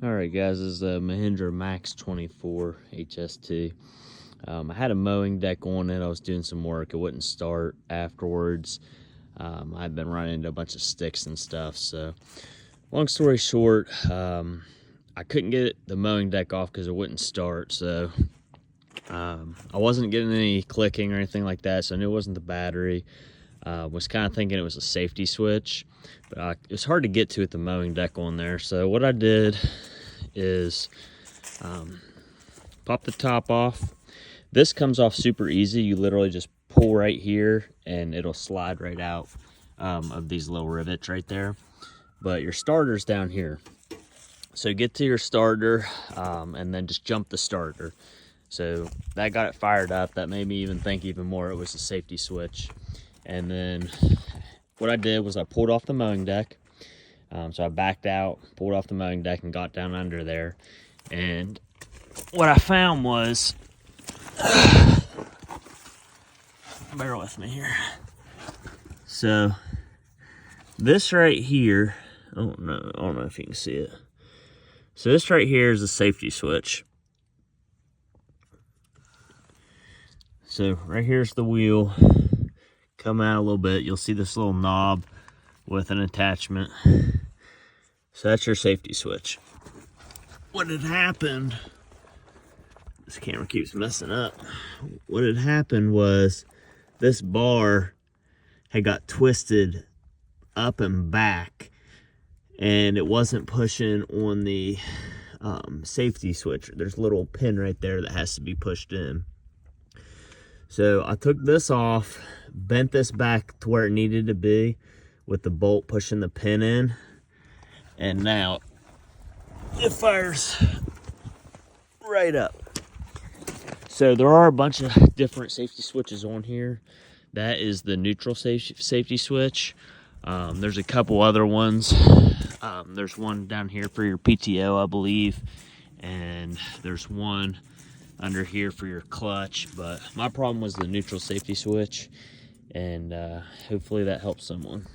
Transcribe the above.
Alright guys, this is a Mahindra Max 24 HST. I had a mowing deck on it. I was doing some work. It wouldn't start afterwards. I'd been running into a bunch of sticks and stuff. So long story short, I couldn't get the mowing deck off because it wouldn't start. So I wasn't getting any clicking or anything like that. So I knew it wasn't the battery. Was kind of thinking it was a safety switch, but it was hard to get to with the mowing deck on there. So what I did is pop the top off. This comes off super easy. You literally just pull right here and it'll slide right out of these little rivets right there. But your starter's down here. So get to your starter and then just jump the starter. So that got it fired up. That made me even think even more it was a safety switch. And then what I did was I pulled off the mowing deck. So I backed out, pulled off the mowing deck, and got down under there. And what I found was, bear with me here. So this right here, I don't know if you can see it. So this right here is a safety switch. So right here's the wheel. Come out a little bit, you'll see this little knob with an attachment. So that's your safety switch. What had happened, this camera keeps messing up. What had happened was this bar had got twisted up and back and it wasn't pushing on the safety switch. There's a little pin right there that has to be pushed in. So I took this off, bent this back to where it needed to be with the bolt pushing the pin in, and now it fires right up. So there are a bunch of different safety switches on here. That is the neutral safety switch. There's a couple other ones. There's one down here for your PTO, I believe, and there's one under here for your clutch. But my problem was the neutral safety switch, and hopefully that helps someone.